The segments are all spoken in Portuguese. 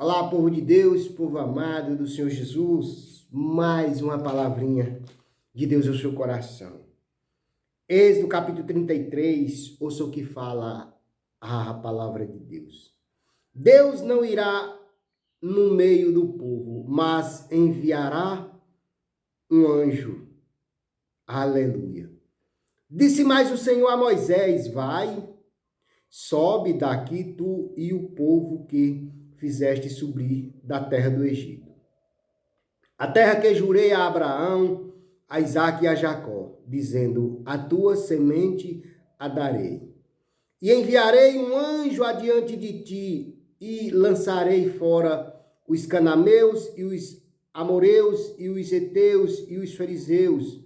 Olá, povo de Deus, povo amado do Senhor Jesus, mais uma palavrinha de Deus ao seu coração. Êxodo capítulo 33, ouça o que fala a palavra de Deus. Deus não irá no meio do povo, mas enviará um anjo. Aleluia. Disse mais o Senhor a Moisés: vai, sobe daqui tu e o povo que fizeste subir da terra do Egito. A terra que jurei a Abraão, a Isaque e a Jacó, dizendo: a tua semente a darei. E enviarei um anjo adiante de ti, e lançarei fora os cananeus, e os amoreus, e os heteus, e os fariseus,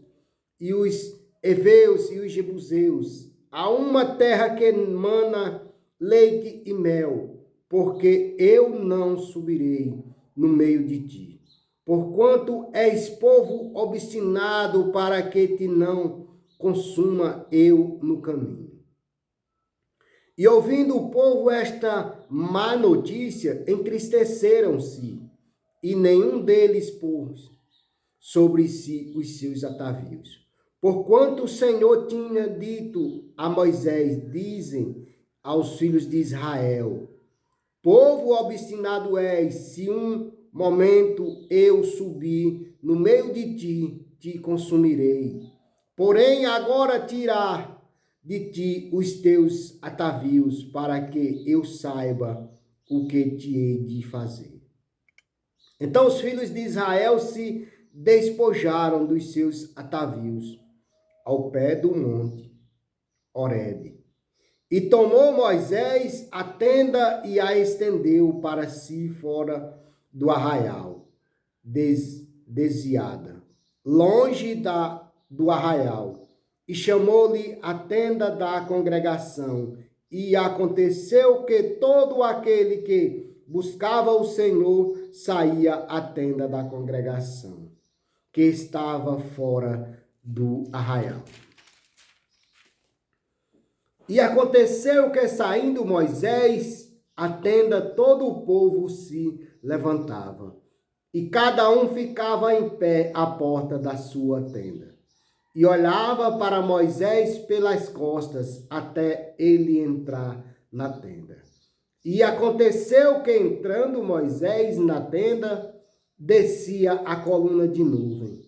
e os heveus, e os jebuseus, a uma terra que mana leite e mel, porque eu não subirei no meio de ti. Porquanto és povo obstinado, para que te não consuma eu no caminho. E ouvindo o povo esta má notícia, entristeceram-se, e nenhum deles pôs sobre si os seus atavios. Porquanto o Senhor tinha dito a Moisés: dizem aos filhos de Israel: povo obstinado és, se um momento eu subir no meio de ti, te consumirei. Porém, agora tirar de ti os teus atavios, para que eu saiba o que te hei de fazer. Então os filhos de Israel se despojaram dos seus atavios ao pé do monte Horebe. E tomou Moisés a tenda e a estendeu para si fora do arraial, desviada, longe do arraial, e chamou-lhe a tenda da congregação. E aconteceu que todo aquele que buscava o Senhor saía à tenda da congregação, que estava fora do arraial. E aconteceu que, saindo Moisés à tenda, todo o povo se levantava, e cada um ficava em pé à porta da sua tenda, e olhava para Moisés pelas costas, até ele entrar na tenda. E aconteceu que, entrando Moisés na tenda, descia a coluna de nuvem,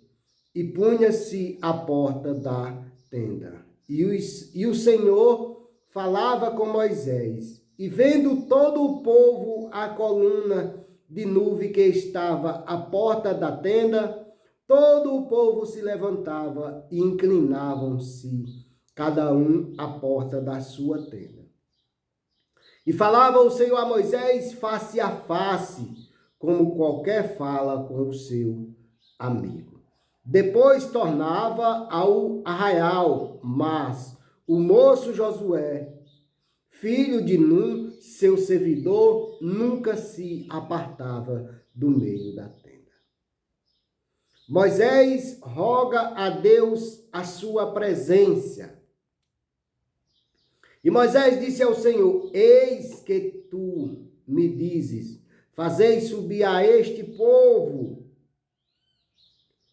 e punha-se à porta da tenda. E o Senhor falava com Moisés, e vendo todo o povo a coluna de nuvem que estava à porta da tenda, todo o povo se levantava e inclinavam-se, cada um à porta da sua tenda. E falava o Senhor a Moisés face a face, como qualquer fala com o seu amigo. Depois tornava ao arraial, mas o moço Josué, filho de Num, seu servidor, nunca se apartava do meio da tenda. Moisés roga a Deus a sua presença. E Moisés disse ao Senhor: eis que tu me dizes, fazei subir a este povo,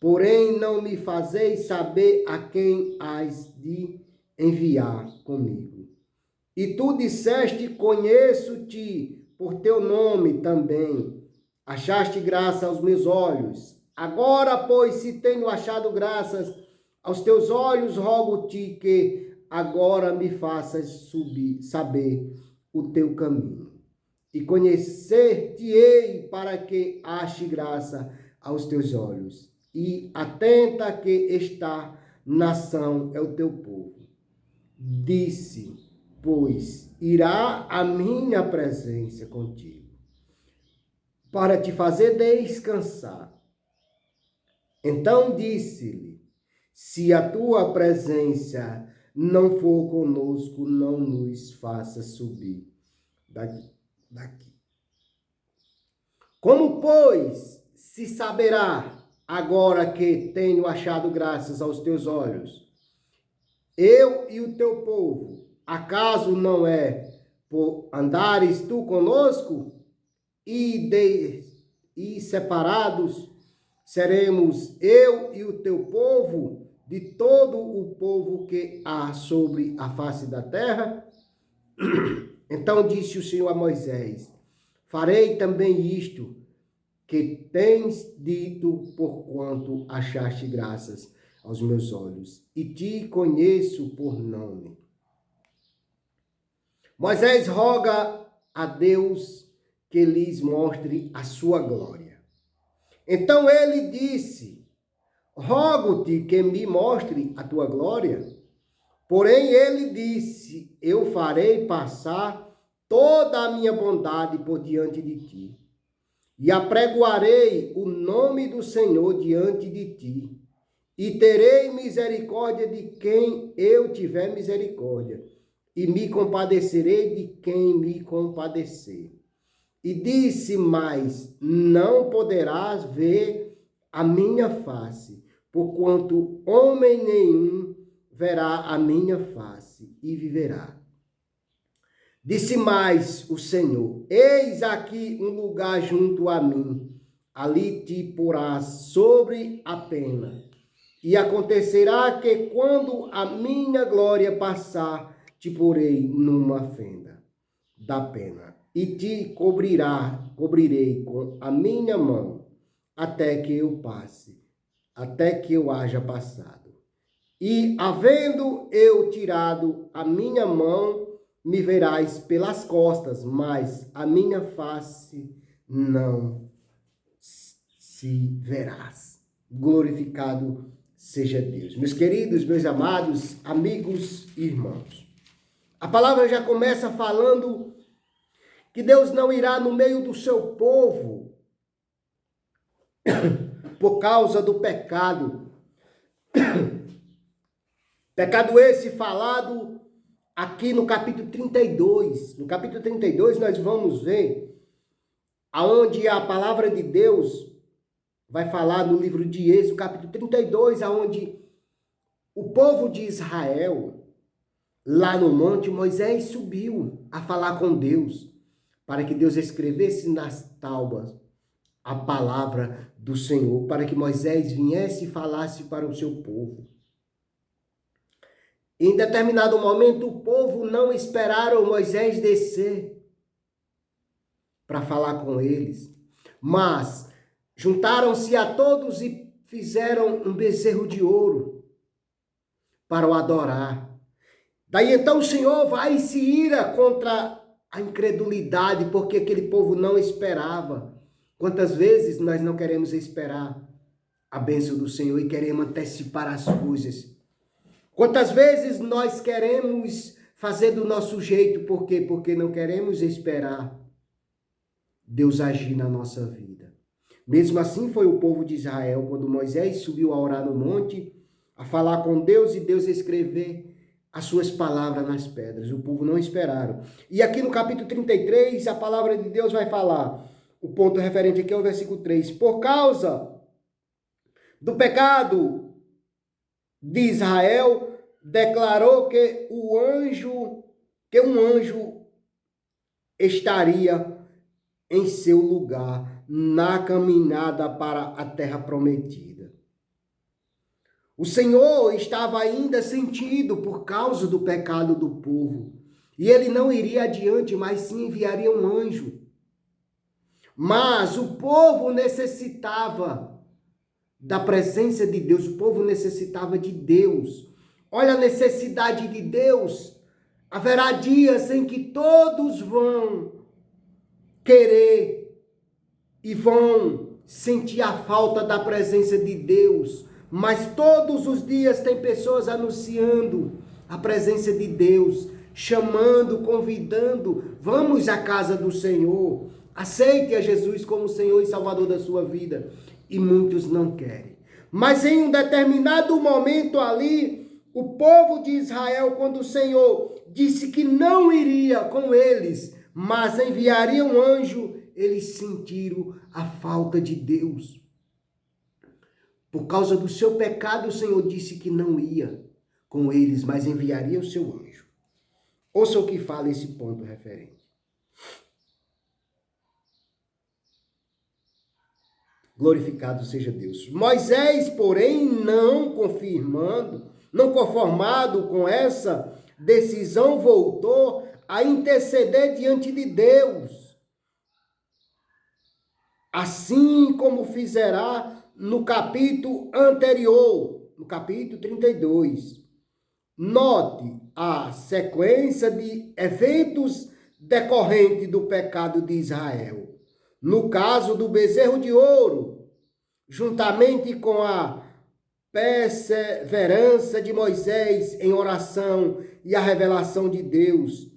porém não me fazeis saber a quem hás de enviar comigo. E tu disseste: conheço-te por teu nome também, achaste graça aos meus olhos. Agora, pois, se tenho achado graças aos teus olhos, rogo-te que agora me faças saber o teu caminho, e conhecer-te-ei para que ache graça aos teus olhos. E atenta que esta nação é o teu povo. Disse, pois, irá a minha presença contigo, para te fazer descansar. Então disse-lhe: se a tua presença não for conosco, não nos faça subir daqui. Como, pois, se saberá agora que tenho achado graças aos teus olhos, eu e o teu povo? Acaso não é por andares tu conosco? e separados seremos eu e o teu povo de todo o povo que há sobre a face da terra? Então disse o Senhor a Moisés: farei também isto que tens dito, porquanto achaste graças aos meus olhos, e te conheço por nome. Moisés roga a Deus que lhes mostre a sua glória. Então ele disse: rogo-te que me mostre a tua glória. Porém ele disse: eu farei passar toda a minha bondade por diante de ti, e apregoarei o nome do Senhor diante de ti, e terei misericórdia de quem eu tiver misericórdia, e me compadecerei de quem me compadecer. E disse mais: não poderás ver a minha face, porquanto homem nenhum verá a minha face e viverá. Disse mais o Senhor: eis aqui um lugar junto a mim, ali te porás sobre a pena. E acontecerá que quando a minha glória passar, te porei numa fenda da pena, e te cobrirei com a minha mão, até que eu passe, até que eu haja passado. E, havendo eu tirado a minha mão, me verás pelas costas, mas a minha face não se verás. Glorificado seja Deus. Meus queridos, meus amados, amigos e irmãos, a palavra já começa falando que Deus não irá no meio do seu povo por causa do pecado. Pecado esse falado aqui no capítulo 32. No capítulo 32 nós vamos ver aonde a palavra de Deus vai falar no livro de Êxodo, capítulo 32, aonde o povo de Israel, lá no monte, Moisés subiu a falar com Deus, para que Deus escrevesse nas tábuas a palavra do Senhor, para que Moisés viesse e falasse para o seu povo. Em determinado momento, o povo não esperaram Moisés descer para falar com eles, mas juntaram-se a todos e fizeram um bezerro de ouro para o adorar. Daí então o Senhor vai e se ira contra a incredulidade, porque aquele povo não esperava. Quantas vezes nós não queremos esperar a bênção do Senhor e queremos antecipar as coisas? Quantas vezes nós queremos fazer do nosso jeito, por quê? Porque não queremos esperar Deus agir na nossa vida. Mesmo assim foi o povo de Israel, quando Moisés subiu a orar no monte, a falar com Deus e Deus escrever as suas palavras nas pedras. O povo não esperaram. E aqui no capítulo 33, a palavra de Deus vai falar, o ponto referente aqui é o versículo 3, por causa do pecado de Israel, declarou que um anjo estaria em seu lugar na caminhada para a terra prometida. O Senhor estava ainda sentido por causa do pecado do povo, e ele não iria adiante, mas sim enviaria um anjo. Mas o povo necessitava da presença de Deus, o povo necessitava de Deus. Olha a necessidade de Deus. Haverá dias em que todos vão querer e vão sentir a falta da presença de Deus, mas todos os dias tem pessoas anunciando a presença de Deus, chamando, convidando, vamos à casa do Senhor, aceite a Jesus como Senhor e Salvador da sua vida. E muitos não querem. Mas em um determinado momento ali, o povo de Israel, quando o Senhor disse que não iria com eles, mas enviaria um anjo, eles sentiram a falta de Deus. Por causa do seu pecado, o Senhor disse que não ia com eles, mas enviaria o seu anjo. Ouça o que fala esse ponto referente. Glorificado seja Deus. Moisés, porém, não conformado com essa decisão, voltou a interceder diante de Deus, assim como fizerá no capítulo anterior, no capítulo 32. Note a sequência de eventos decorrentes do pecado de Israel. No caso do bezerro de ouro, juntamente com a perseverança de Moisés em oração e a revelação de Deus,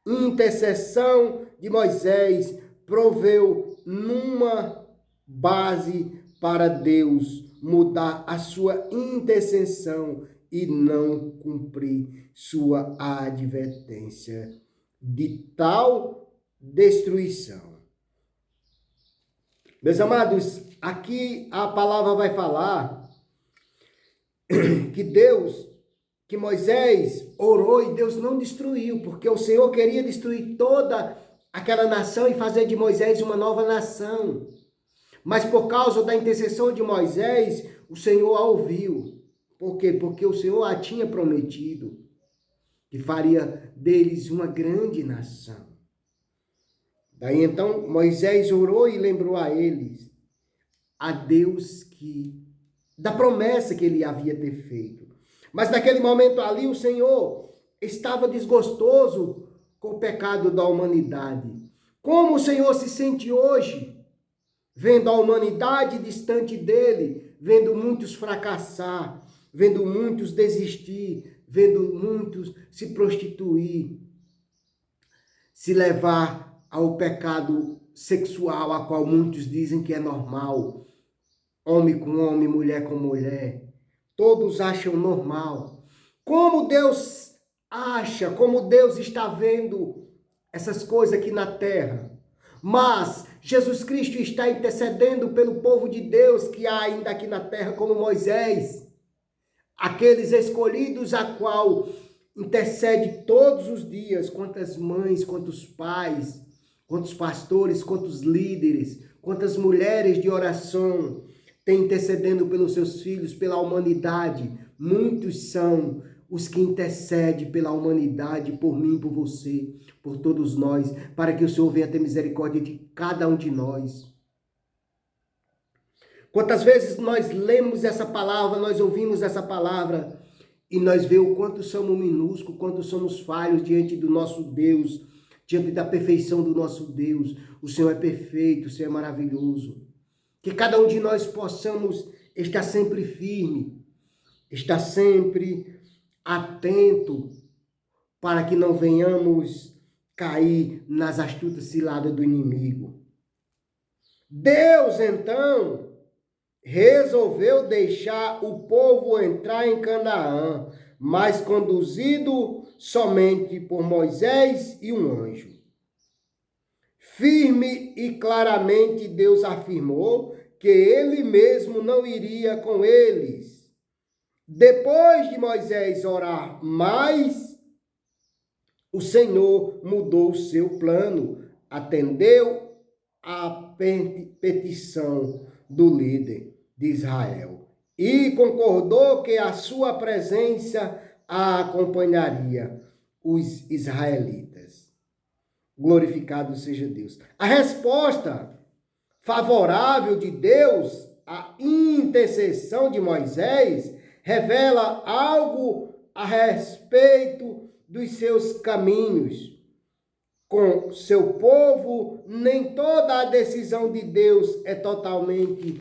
intercessão de Moisés proveu numa base para Deus mudar a sua intercessão e não cumprir sua advertência de tal destruição. Meus amados, aqui a palavra vai falar que Moisés orou e Deus não destruiu, porque o Senhor queria destruir toda aquela nação e fazer de Moisés uma nova nação. Mas por causa da intercessão de Moisés, o Senhor a ouviu. Por quê? Porque o Senhor a tinha prometido que faria deles uma grande nação. Daí então Moisés orou e lembrou a eles, a Deus da promessa que ele havia ter feito. Mas naquele momento ali o Senhor estava desgostoso com o pecado da humanidade. Como o Senhor se sente hoje, vendo a humanidade distante dele, vendo muitos fracassar, vendo muitos desistir, vendo muitos se prostituir, se levar ao pecado sexual, a qual muitos dizem que é normal. Homem com homem, mulher com mulher. Todos acham normal. Como Deus acha, como Deus está vendo essas coisas aqui na terra. Mas Jesus Cristo está intercedendo pelo povo de Deus que há ainda aqui na terra, como Moisés. Aqueles escolhidos a qual intercede todos os dias, quantas mães, quantos pais, quantos pastores, quantos líderes, quantas mulheres de oração têm intercedendo pelos seus filhos, pela humanidade. Muitos são os que intercedem pela humanidade, por mim, por você, por todos nós, para que o Senhor venha ter misericórdia de cada um de nós. Quantas vezes nós lemos essa palavra, nós ouvimos essa palavra e nós vemos o quanto somos minúsculos, quanto somos falhos diante do nosso Deus, diante da perfeição do nosso Deus. O Senhor é perfeito, o Senhor é maravilhoso. Que cada um de nós possamos estar sempre firme, estar sempre atento, para que não venhamos cair nas astutas ciladas do inimigo. Deus, então, resolveu deixar o povo entrar em Canaã, mas conduzido somente por Moisés e um anjo. Firme e claramente Deus afirmou que ele mesmo não iria com eles. Depois de Moisés orar mais, o Senhor mudou o seu plano, atendeu a petição do líder de Israel e concordou que a sua presença a acompanharia os israelitas. Glorificado seja Deus. A resposta favorável de Deus à intercessão de Moisés revela algo a respeito dos seus caminhos. Com seu povo, nem toda a decisão de Deus é totalmente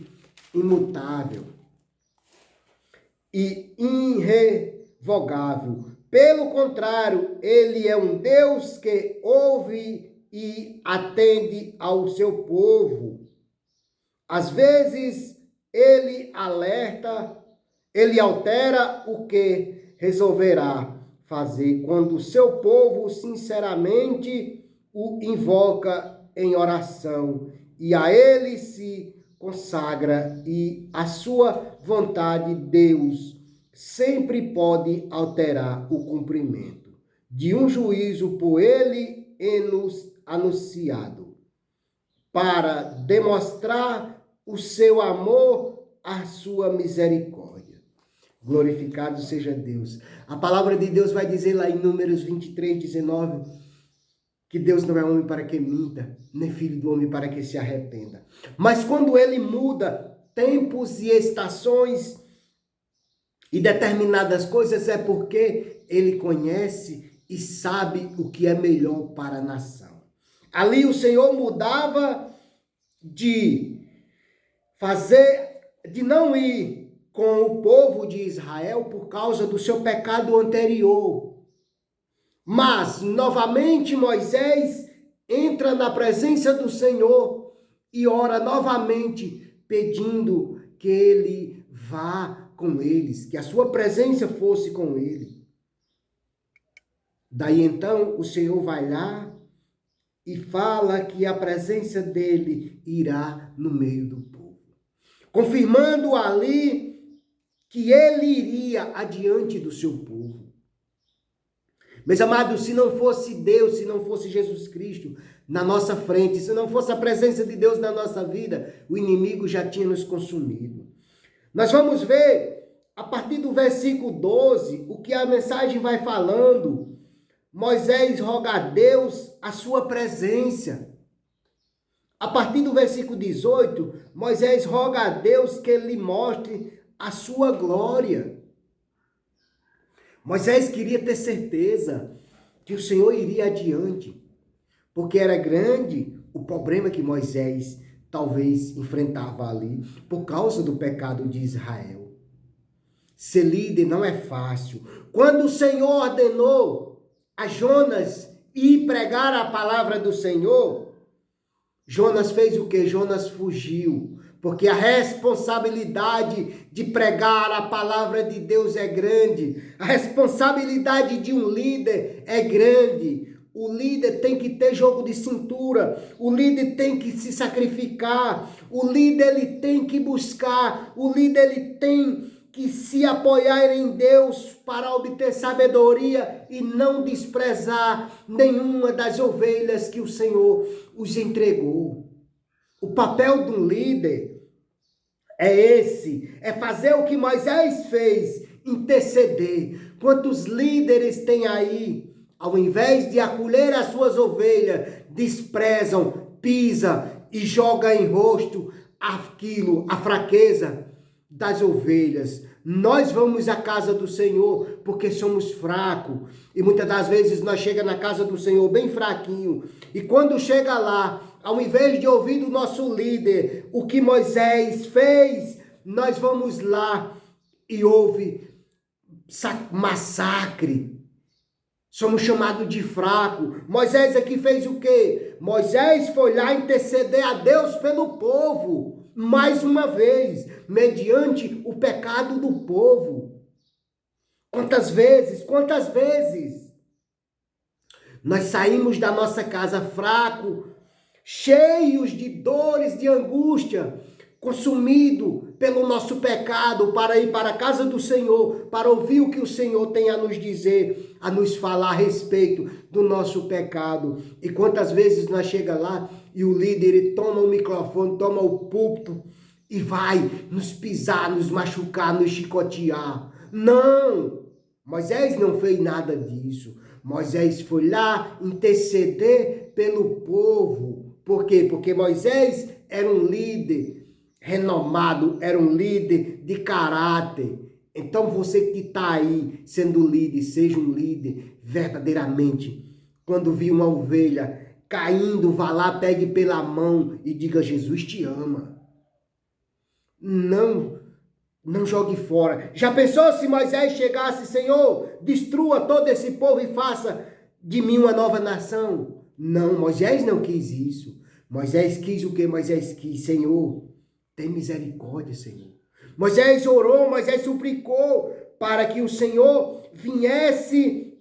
imutável e irrevogável. Pelo contrário, ele é um Deus que ouve e atende ao seu povo. Às vezes, ele altera o que resolverá fazer quando o seu povo sinceramente o invoca em oração e a ele se consagra, e a sua vontade, Deus sempre pode alterar o cumprimento de um juízo por ele anunciado. para demonstrar o seu amor, a sua misericórdia. Glorificado seja Deus. A palavra de Deus vai dizer lá em Números 23, 19, que Deus não é homem para que minta, nem filho do homem para que se arrependa. Mas quando ele muda tempos e estações e determinadas coisas, é porque ele conhece e sabe o que é melhor para a nação. Ali o Senhor mudava de não ir com o povo de Israel por causa do seu pecado anterior. Mas, novamente, Moisés entra na presença do Senhor e ora novamente, pedindo que ele vá com eles, que a sua presença fosse com ele. Daí então o Senhor vai lá e fala que a presença dele irá no meio do povo, confirmando ali que ele iria adiante do seu povo. Meus amados, se não fosse Deus, se não fosse Jesus Cristo na nossa frente, se não fosse a presença de Deus na nossa vida, o inimigo já tinha nos consumido. Nós vamos ver, a partir do versículo 12, o que a mensagem vai falando. Moisés roga a Deus a sua presença. A partir do versículo 18, Moisés roga a Deus que ele mostre a sua glória. Moisés queria ter certeza que o Senhor iria adiante, porque era grande o problema que Moisés talvez enfrentava ali, por causa do pecado de Israel. Ser líder não é fácil. Quando o Senhor ordenou a Jonas ir pregar a palavra do Senhor, Jonas fez o quê? Jonas fugiu. Porque a responsabilidade de pregar a palavra de Deus é grande. A responsabilidade de um líder é grande. O líder tem que ter jogo de cintura. O líder tem que se sacrificar. O líder ele tem que buscar. O líder ele tem que se apoiar em Deus para obter sabedoria e não desprezar nenhuma das ovelhas que o Senhor os entregou. O papel de um líder é esse, é fazer o que Moisés fez, interceder. Quantos líderes tem aí, ao invés de acolher as suas ovelhas, desprezam, pisa e joga em rosto aquilo, a fraqueza das ovelhas. Nós vamos à casa do Senhor porque somos fracos. E muitas das vezes nós chegamos na casa do Senhor bem fraquinho. E quando chega lá, ao invés de ouvir do nosso líder o que Moisés fez, nós vamos lá e ouve massacre. Somos chamados de fraco. Moisés aqui fez o quê? Moisés foi lá interceder a Deus pelo povo. Mais uma vez, mediante o pecado do povo. Quantas vezes nós saímos da nossa casa fraco, cheios de dores, de angústia, consumido pelo nosso pecado, para ir para a casa do Senhor, para ouvir o que o Senhor tem a nos dizer, a nos falar a respeito do nosso pecado. E quantas vezes nós chegamos lá e o líder ele toma o microfone, toma o púlpito e vai nos pisar, nos machucar, nos chicotear. Não! Moisés não fez nada disso. Moisés foi lá interceder pelo povo. Por quê? Porque Moisés era um líder renomado, era um líder de caráter. Então você que está aí sendo líder, seja um líder verdadeiramente. Quando vir uma ovelha caindo, vá lá, pegue pela mão e diga: Jesus te ama. Não jogue fora. Já pensou se Moisés chegasse: Senhor, destrua todo esse povo e faça de mim uma nova nação? Não, Moisés não quis isso. Moisés quis o que Moisés quis? Senhor, tem misericórdia, Senhor. Moisés orou, Moisés suplicou para que o Senhor viesse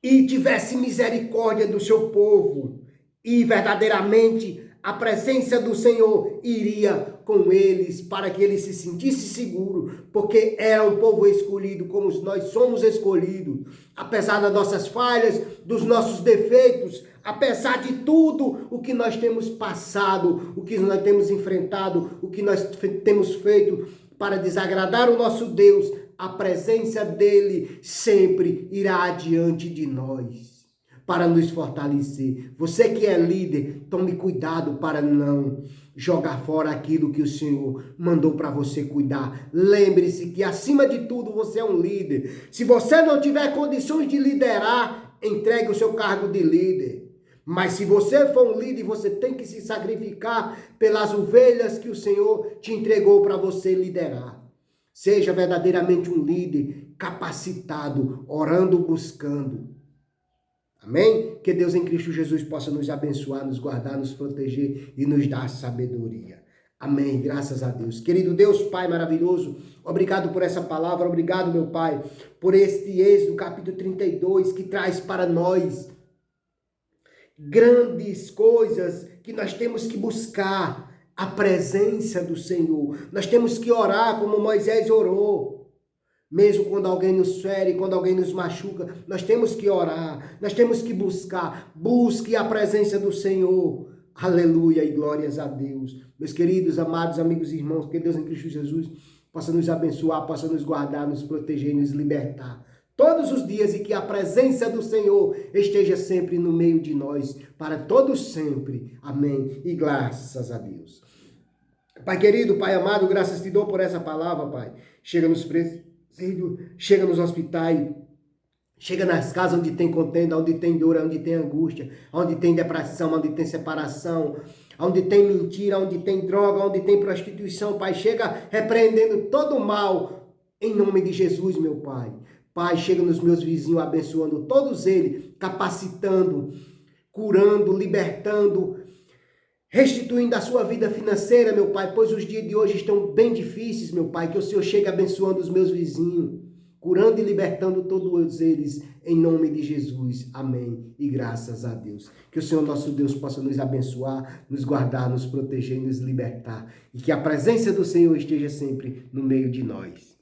e tivesse misericórdia do seu povo. E verdadeiramente a presença do Senhor iria com eles para que eles se sentissem seguros, porque era um povo escolhido como nós somos escolhidos. Apesar das nossas falhas, dos nossos defeitos, apesar de tudo o que nós temos passado, o que nós temos enfrentado, o que nós temos feito para desagradar o nosso Deus, a presença dele sempre irá adiante de nós para nos fortalecer. Você que é líder, tome cuidado para não jogar fora aquilo que o Senhor mandou para você cuidar. Lembre-se que, acima de tudo, você é um líder. Se você não tiver condições de liderar, entregue o seu cargo de líder. Mas se você for um líder, você tem que se sacrificar pelas ovelhas que o Senhor te entregou para você liderar. Seja verdadeiramente um líder capacitado, orando, buscando. Amém? Que Deus em Cristo Jesus possa nos abençoar, nos guardar, nos proteger e nos dar sabedoria. Amém. Graças a Deus. Querido Deus, Pai maravilhoso, obrigado por essa palavra, obrigado, meu Pai, por este Êxodo, capítulo 32, que traz para nós grandes coisas que nós temos que buscar a presença do Senhor. Nós temos que orar como Moisés orou. Mesmo quando alguém nos fere, quando alguém nos machuca, nós temos que orar, nós temos que buscar. Busque a presença do Senhor. Aleluia e glórias a Deus. Meus queridos, amados, amigos e irmãos, que Deus em Cristo Jesus possa nos abençoar, possa nos guardar, nos proteger e nos libertar todos os dias, e que a presença do Senhor esteja sempre no meio de nós, para todos sempre. Amém. E graças a Deus. Pai querido, Pai amado, graças te dou por essa palavra, Pai. Chega nos presídios, chega nos hospitais, chega nas casas onde tem contenda, onde tem dor, onde tem angústia, onde tem depressão, onde tem separação, onde tem mentira, onde tem droga, onde tem prostituição, Pai. Chega repreendendo todo o mal, em nome de Jesus, meu Pai. Pai, chega nos meus vizinhos, abençoando todos eles, capacitando, curando, libertando, restituindo a sua vida financeira, meu Pai, pois os dias de hoje estão bem difíceis, meu Pai. Que o Senhor chegue abençoando os meus vizinhos, curando e libertando todos eles, em nome de Jesus. Amém. E graças a Deus. Que o Senhor nosso Deus possa nos abençoar, nos guardar, nos proteger e nos libertar. E que a presença do Senhor esteja sempre no meio de nós.